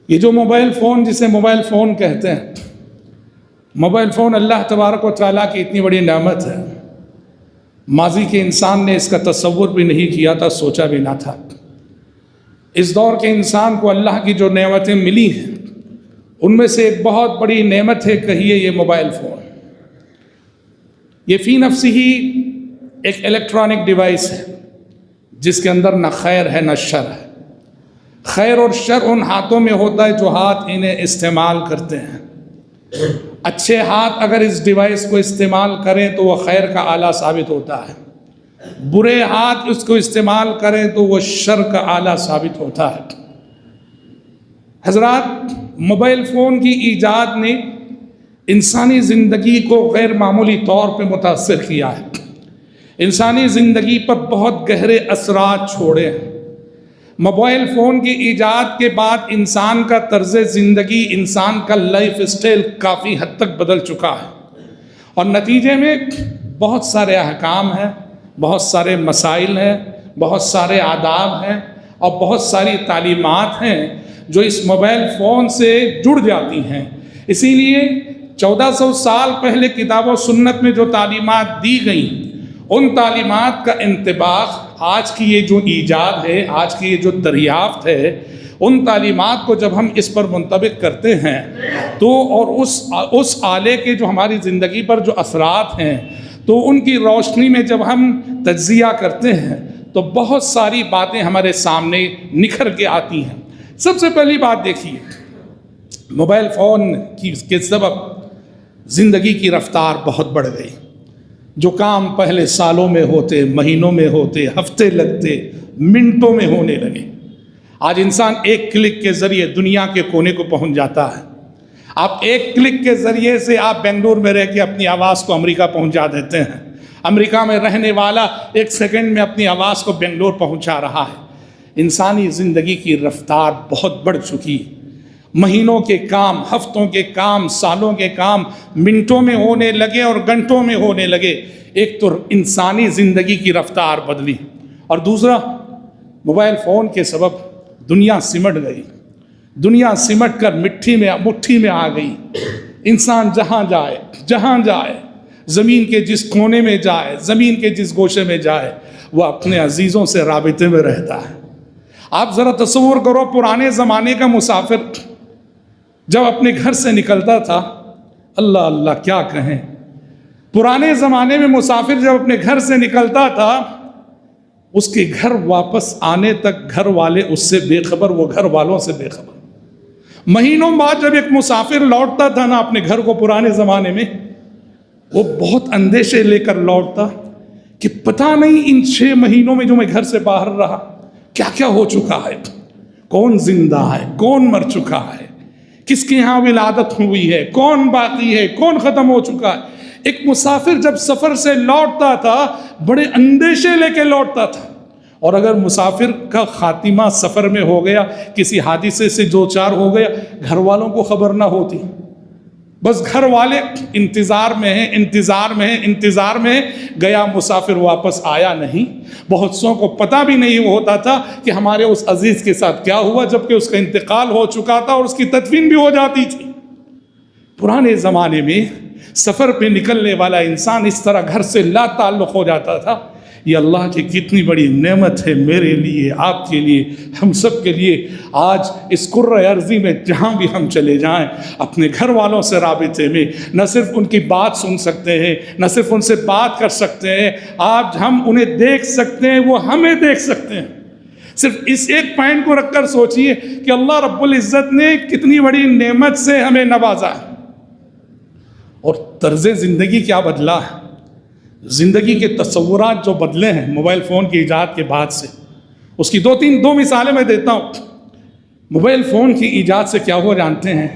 یہ جو mobile phone جسے موبائل فون کہتے ہیں، موبائل فون اللہ تبارک و تعالیٰ کی اتنی بڑی نعمت ہے، ماضی کے انسان نے اس کا تصور بھی نہیں کیا تھا، سوچا بھی نہ تھا۔ اس دور کے انسان کو اللہ کی جو نعمتیں ملی ہیں ان میں سے ایک بہت بڑی نعمت ہے، کہیے یہ موبائل فون۔ یہ فی نفسی ہی ایک الیکٹرانک ڈیوائس ہے جس کے اندر نہ خیر ہے نہ شر ہے۔ خیر اور شر ان ہاتھوں میں ہوتا ہے جو ہاتھ انہیں استعمال کرتے ہیں۔ اچھے ہاتھ اگر اس ڈیوائس کو استعمال کریں تو وہ خیر کا آلہ ثابت ہوتا ہے، برے ہاتھ اس کو استعمال کریں تو وہ شر کا آلہ ثابت ہوتا ہے۔ حضرات، موبائل فون کی ایجاد نے انسانی زندگی کو غیر معمولی طور پہ متاثر کیا ہے، انسانی زندگی پر بہت گہرے اثرات چھوڑے ہیں۔ موبائل فون کی ایجاد کے بعد انسان کا طرز زندگی، انسان کا لائف اسٹائل کافی حد تک بدل چکا ہے، اور نتیجے میں بہت سارے احکام ہیں، بہت سارے مسائل ہیں، بہت سارے آداب ہیں اور بہت ساری تعلیمات ہیں جو اس موبائل فون سے جڑ جاتی ہیں۔ اسی لیے 1400 سال پہلے کتاب و سنت میں جو تعلیمات دی گئیں، ان تعلیمات کا انطباق آج کی یہ جو ایجاد ہے، آج کی یہ جو دریافت ہے، ان تعلیمات کو جب ہم اس پر منطبق کرتے ہیں تو اور اس آلے کے جو ہماری زندگی پر جو اثرات ہیں تو ان کی روشنی میں جب ہم تجزیہ کرتے ہیں تو بہت ساری باتیں ہمارے سامنے نکھر کے آتی ہیں۔ سب سے پہلی بات دیکھیے، موبائل فون کے سبب زندگی کی رفتار بہت بڑھ گئی۔ جو کام پہلے سالوں میں ہوتے، مہینوں میں ہوتے، ہفتے لگتے، منٹوں میں ہونے لگے۔ آج انسان ایک کلک کے ذریعے دنیا کے کونے کو پہنچ جاتا ہے۔ آپ ایک کلک کے ذریعے سے آپ بنگلور میں رہ کے اپنی آواز کو امریکہ پہنچا دیتے ہیں، امریکہ میں رہنے والا ایک سیکنڈ میں اپنی آواز کو بنگلور پہنچا رہا ہے۔ انسانی زندگی کی رفتار بہت بڑھ چکی، مہینوں کے کام، ہفتوں کے کام، سالوں کے کام منٹوں میں ہونے لگے اور گھنٹوں میں ہونے لگے۔ ایک تو انسانی زندگی کی رفتار بدلی، اور دوسرا موبائل فون کے سبب دنیا سمٹ گئی، دنیا سمٹ کر مٹھی میں آ گئی۔ انسان جہاں جائے، زمین کے جس کونے میں جائے، زمین کے جس گوشے میں جائے، وہ اپنے عزیزوں سے رابطے میں رہتا ہے۔ آپ ذرا تصور کرو، پرانے زمانے کا مسافر جب اپنے گھر سے نکلتا تھا، اللہ اللہ کیا کہیں، پرانے زمانے میں مسافر جب اپنے گھر سے نکلتا تھا، اس کے گھر واپس آنے تک گھر والے اس سے بے خبر، وہ گھر والوں سے بے خبر۔ مہینوں بعد جب ایک مسافر لوٹتا تھا نا اپنے گھر کو، پرانے زمانے میں وہ بہت اندیشے لے کر لوٹتا کہ پتہ نہیں ان 6 مہینوں میں جو میں گھر سے باہر رہا کیا کیا ہو چکا ہے، کون زندہ ہے، کون مر چکا ہے، کس کے یہاں ولادت ہوئی ہے، کون باقی ہے، کون ختم ہو چکا ہے۔ ایک مسافر جب سفر سے لوٹتا تھا بڑے اندیشے لے کے لوٹتا تھا، اور اگر مسافر کا خاتمہ سفر میں ہو گیا، کسی حادثے سے دو چار ہو گیا، گھر والوں کو خبر نہ ہوتی، بس گھر والے انتظار میں ہیں، گیا مسافر واپس آیا نہیں۔ بہت سو کو پتہ بھی نہیں ہوتا تھا کہ ہمارے اس عزیز کے ساتھ کیا ہوا، جبکہ اس کا انتقال ہو چکا تھا اور اس کی تدفین بھی ہو جاتی تھی۔ پرانے زمانے میں سفر پہ نکلنے والا انسان اس طرح گھر سے لا تعلق ہو جاتا تھا۔ یہ اللہ کی کتنی بڑی نعمت ہے میرے لیے، آپ کے لیے، ہم سب کے لیے۔ آج اس کرۂ ارضی میں جہاں بھی ہم چلے جائیں، اپنے گھر والوں سے رابطے میں نہ صرف ان کی بات سن سکتے ہیں، نہ صرف ان سے بات کر سکتے ہیں، آج ہم انہیں دیکھ سکتے ہیں، وہ ہمیں دیکھ سکتے ہیں۔ صرف اس ایک پوائنٹ کو رکھ کر سوچئے کہ اللہ رب العزت نے کتنی بڑی نعمت سے ہمیں نوازا ہے، اور طرز زندگی کیا بدلا ہے۔ زندگی کے تصورات جو بدلے ہیں موبائل فون کی ایجاد کے بعد سے، اس کی دو مثالیں میں دیتا ہوں۔ موبائل فون کی ایجاد سے کیا ہوا جانتے ہیں؟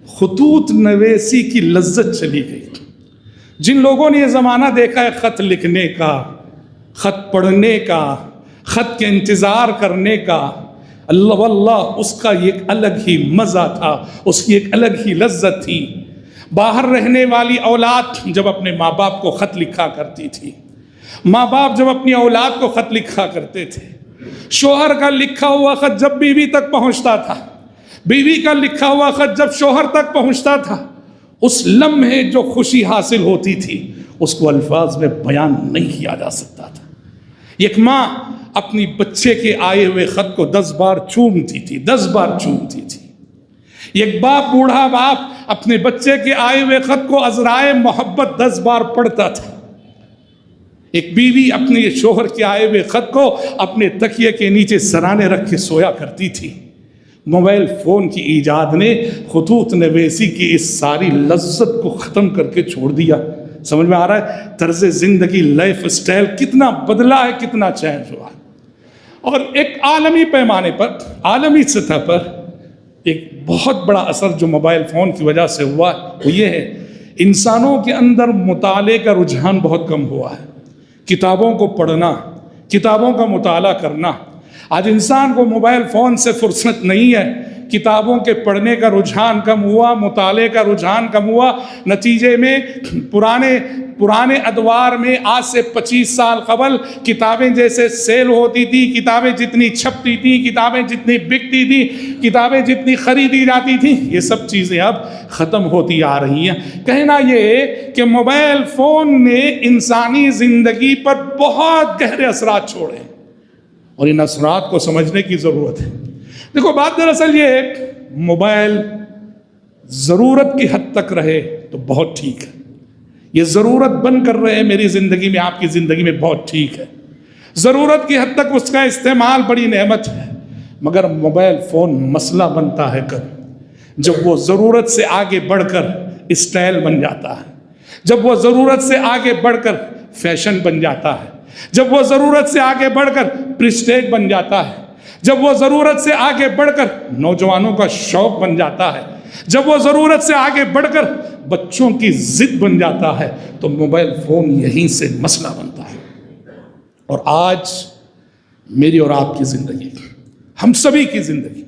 خطوط نویسی کی لذت چلی گئی۔ جن لوگوں نے یہ زمانہ دیکھا ہے خط لکھنے کا، خط پڑھنے کا، خط کے انتظار کرنے کا، اللہ واللہ اس کا ایک الگ ہی مزہ تھا، اس کی ایک الگ ہی لذت تھی۔ باہر رہنے والی اولاد جب اپنے ماں باپ کو خط لکھا کرتی تھی، ماں باپ جب اپنی اولاد کو خط لکھا کرتے تھے، شوہر کا لکھا ہوا خط جب بیوی تک پہنچتا تھا بیوی کا لکھا ہوا خط جب شوہر تک پہنچتا تھا، اس لمحے جو خوشی حاصل ہوتی تھی اس کو الفاظ میں بیان نہیں کیا جا سکتا تھا۔ ایک ماں اپنی بچے کے آئے ہوئے خط کو 10 بار چومتی تھی، 10 بار چومتی تھی۔ ایک باپ، بوڑھا باپ اپنے بچے کے آئے ہوئے خط کو عذرائے محبت 10 بار پڑھتا تھا۔ ایک بیوی اپنے شوہر کے آئے ہوئے خط کو اپنے تکیے کے نیچے سرانے رکھ کے سویا کرتی تھی۔ موبائل فون کی ایجاد نے خطوط نویسی کی اس ساری لذت کو ختم کر کے چھوڑ دیا۔ سمجھ میں آ رہا ہے طرز زندگی، لائف اسٹائل کتنا بدلا ہے، کتنا چینج ہوا ہے۔ اور ایک عالمی پیمانے پر، عالمی سطح پر ایک بہت بڑا اثر جو موبائل فون کی وجہ سے ہوا وہ یہ ہے، انسانوں کے اندر مطالعے کا رجحان بہت کم ہوا ہے۔ کتابوں کو پڑھنا، کتابوں کا مطالعہ کرنا، آج انسان کو موبائل فون سے فرصت نہیں ہے۔ کتابوں کے پڑھنے کا رجحان کم ہوا، مطالعے کا رجحان کم ہوا۔ نتیجے میں پرانے ادوار میں آج سے 25 سال قبل کتابیں جیسے سیل ہوتی تھی، کتابیں جتنی چھپتی تھیں، کتابیں جتنی بکتی تھیں، کتابیں جتنی خریدی جاتی تھیں، یہ سب چیزیں اب ختم ہوتی آ رہی ہیں۔ کہنا یہ ہے کہ موبائل فون نے انسانی زندگی پر بہت گہرے اثرات چھوڑے ہیں اور ان اثرات کو سمجھنے کی ضرورت ہے۔ دیکھو بات دراصل یہ ہے، موبائل ضرورت کی حد تک رہے تو بہت ٹھیک ہے، یہ ضرورت بن کر رہے میری زندگی میں، آپ کی زندگی میں بہت ٹھیک ہے۔ ضرورت کی حد تک اس کا استعمال بڑی نعمت ہے، مگر موبائل فون مسئلہ بنتا ہے کب؟ جب وہ ضرورت سے آگے بڑھ کر اسٹائل بن جاتا ہے، جب وہ ضرورت سے آگے بڑھ کر فیشن بن جاتا ہے، جب وہ ضرورت سے آگے بڑھ کر پریسٹیج بن جاتا ہے، جب وہ ضرورت سے آگے بڑھ کر نوجوانوں کا شوق بن جاتا ہے، جب وہ ضرورت سے آگے بڑھ کر بچوں کی ضد بن جاتا ہے، تو موبائل فون یہیں سے مسئلہ بنتا ہے۔ اور آج میری اور آپ کی زندگی، ہم سبھی کی زندگی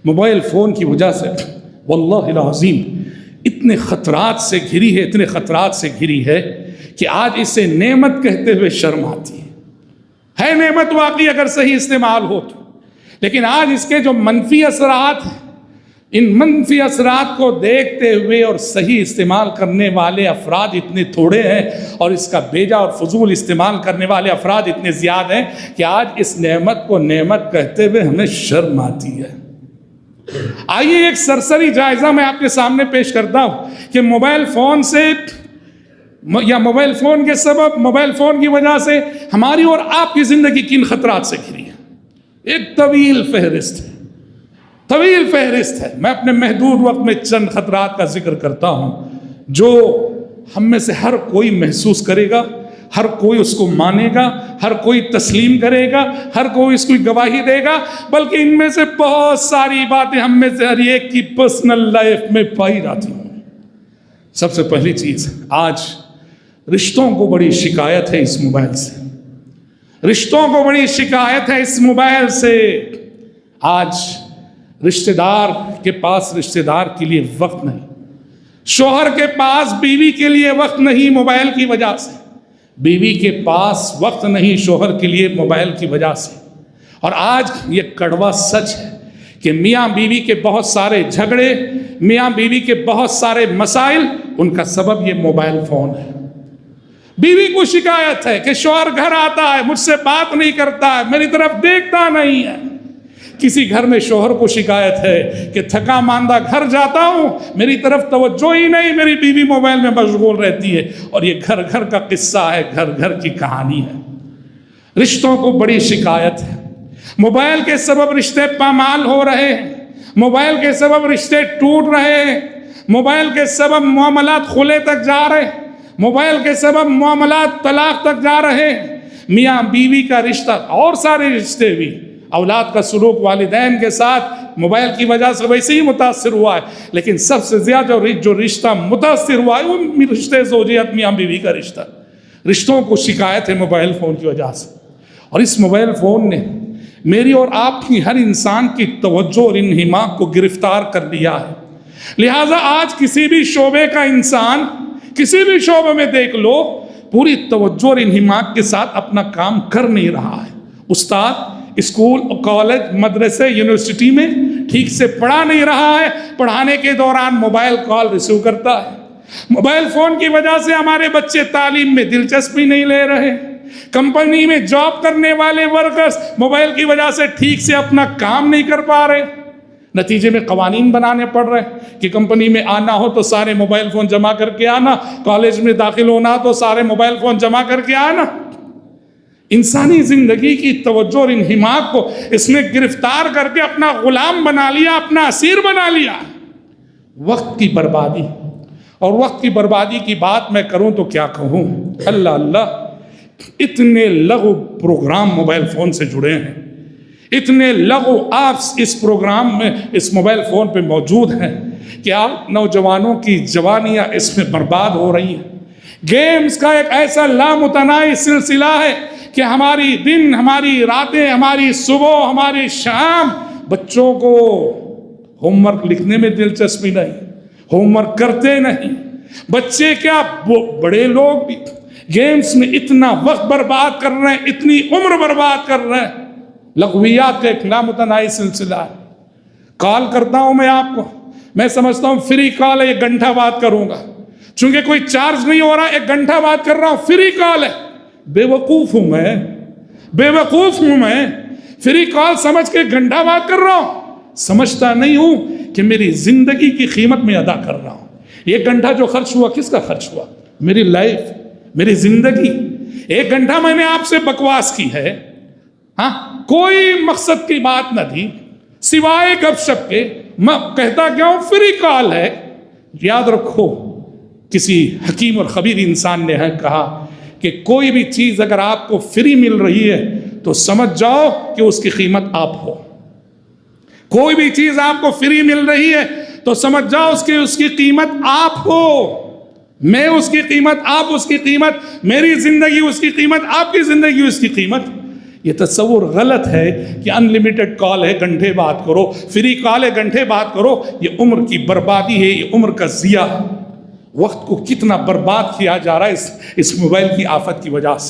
موبائل فون کی وجہ سے واللہ العظیم اتنے خطرات سے گھری ہے، اتنے خطرات سے گھری ہے کہ آج اسے نعمت کہتے ہوئے شرم آتی ہے نعمت واقعی اگر صحیح استعمال ہو تو، لیکن آج اس کے جو منفی اثرات ہیں، ان منفی اثرات کو دیکھتے ہوئے اور صحیح استعمال کرنے والے افراد اتنے تھوڑے ہیں اور اس کا بیجا اور فضول استعمال کرنے والے افراد اتنے زیادہ ہیں کہ آج اس نعمت کو نعمت کہتے ہوئے ہمیں شرم آتی ہے۔ آئیے ایک سرسری جائزہ میں آپ کے سامنے پیش کرتا ہوں کہ موبائل فون سے یا موبائل فون کے سبب، موبائل فون کی وجہ سے ہماری اور آپ کی زندگی کن خطرات سے گھری ہے۔ ایک طویل فہرست ہے، طویل فہرست ہے۔ میں اپنے محدود وقت میں چند خطرات کا ذکر کرتا ہوں جو ہم میں سے ہر کوئی محسوس کرے گا، ہر کوئی اس کو مانے گا، ہر کوئی تسلیم کرے گا، ہر کوئی اس کی گواہی دے گا، بلکہ ان میں سے بہت ساری باتیں ہم میں سے ہر ایک کی پرسنل لائف میں پائی جاتی ہوں۔ سب سے پہلی چیز، آج رشتوں کو بڑی شکایت ہے اس موبائل سے، رشتوں کو بڑی شکایت ہے اس موبائل سے۔ آج رشتہ دار کے پاس رشتہ دار کے لیے وقت نہیں، شوہر کے پاس بیوی کے لیے وقت نہیں موبائل کی وجہ سے، بیوی کے پاس وقت نہیں شوہر کے لیے موبائل کی وجہ سے۔ اور آج یہ کڑوا سچ ہے کہ میاں بیوی کے بہت سارے جھگڑے، میاں بیوی کے بہت سارے مسائل، ان کا سبب یہ موبائل فون ہے۔ بیوی کو شکایت ہے کہ شوہر گھر آتا ہے، مجھ سے بات نہیں کرتا ہے، میری طرف دیکھتا نہیں ہے۔ کسی گھر میں شوہر کو شکایت ہے کہ تھکا ماندہ گھر جاتا ہوں، میری طرف توجہ ہی نہیں، میری بیوی موبائل میں مشغول رہتی ہے۔ اور یہ گھر گھر کا قصہ ہے، گھر گھر کی کہانی ہے۔ رشتوں کو بڑی شکایت ہے، موبائل کے سبب رشتے پامال ہو رہے ہیں، موبائل کے سبب رشتے ٹوٹ رہے ہیں، موبائل کے سبب معاملات خلے تک جا رہے ہیں، موبائل کے سبب معاملات طلاق تک جا رہے ہیں۔ میاں بیوی کا رشتہ اور سارے رشتے بھی، اولاد کا سلوک والدین کے ساتھ موبائل کی وجہ سے ویسے ہی متاثر ہوا ہے، لیکن سب سے زیادہ جو رشتہ متاثر ہوا ہے وہ رشتے زوجیت، میاں بیوی کا رشتہ۔ رشتوں کو شکایت ہے موبائل فون کی وجہ سے، اور اس موبائل فون نے میری اور آپ کی ہر انسان کی توجہ اور انہماک کو گرفتار کر لیا ہے۔ لہٰذا آج کسی بھی شعبے کا انسان، کسی بھی شعبے میں دیکھ لو، پوری توجہ اور انہماک کے ساتھ اپنا کام کر نہیں رہا ہے۔ استاد اسکول، کالج، مدرسے، یونیورسٹی میں ٹھیک سے پڑھا نہیں رہا ہے، پڑھانے کے دوران موبائل کال ریسیو کرتا ہے۔ موبائل فون کی وجہ سے ہمارے بچے تعلیم میں دلچسپی نہیں لے رہے، کمپنی میں جاب کرنے والے ورکرز موبائل کی وجہ سے ٹھیک سے اپنا کام نہیں کر پا رہے، نتیجے میں قوانین بنانے پڑ رہے کہ کمپنی میں آنا ہو تو سارے موبائل فون جمع کر کے آنا، کالج میں داخل ہونا تو سارے موبائل فون جمع کر کے آنا۔ انسانی زندگی کی توجہ اور انہماک کو اس نے گرفتار کر کے اپنا غلام بنا لیا، اپنا اسیر بنا لیا۔ وقت کی بربادی، اور وقت کی بربادی کی بات میں کروں تو کیا کہوں، اللہ اللہ، اتنے لغو پروگرام موبائل فون سے جڑے ہیں، اتنے لغو ایپس اس پروگرام میں، اس موبائل فون پہ موجود ہیں کہ آپ نوجوانوں کی جوانیاں اس میں برباد ہو رہی ہیں۔ گیمز کا ایک ایسا لامتناہی سلسلہ ہے کہ ہماری دن، ہماری راتیں، ہماری صبح، ہماری شام، بچوں کو ہوم ورک لکھنے میں دلچسپی نہیں، ہوم ورک کرتے نہیں، بچے کیا بڑے لوگ بھی گیمز میں اتنا وقت برباد کر رہے ہیں، اتنی عمر برباد کر رہے ہیں۔ لغویات کا ایک لامتناہی سلسلہ ہے۔ کال کرتا ہوں میں آپ کو، میں سمجھتا ہوں فری کال ہے، 1 گھنٹہ بات کروں گا، چونکہ کوئی چارج نہیں ہو رہا، 1 گھنٹہ بات کر رہا ہوں، فری کال ہے۔ بے وقوف ہوں میں، بے وقوف ہوں میں، فری کال سمجھ کے 1 گھنٹہ بات کر رہا ہوں، سمجھتا نہیں ہوں کہ میری زندگی کی قیمت میں ادا کر رہا ہوں۔ 1 گھنٹہ جو خرچ ہوا کس کا خرچ ہوا؟ میری لائف، میری زندگی۔ 1 گھنٹہ میں نے آپ سے بکواس کی ہے، ہاں، کوئی مقصد کی بات نہ تھی سوائے گپ شپ کے، میں کہتا کیا ہوں فری کال ہے۔ یاد رکھو، کسی حکیم اور خبیر انسان نے کہا کہ کوئی بھی چیز اگر آپ کو فری مل رہی ہے تو سمجھ جاؤ کہ اس کی قیمت آپ ہو۔ کوئی بھی چیز آپ کو فری مل رہی ہے تو سمجھ جاؤ اس کی قیمت آپ ہو۔ میں اس کی قیمت، آپ اس کی قیمت، میری زندگی اس کی قیمت، آپ کی زندگی اس کی قیمت۔ یہ تصور غلط ہے کہ انلیمیٹڈ کال ہے، گھنٹے بات کرو، فری کال ہے، گھنٹے بات کرو۔ یہ عمر کی بربادی ہے، یہ عمر کا ضیاع۔ وقت کو کتنا برباد کیا جا رہا ہے اس موبائل کی آفت کی وجہ سے۔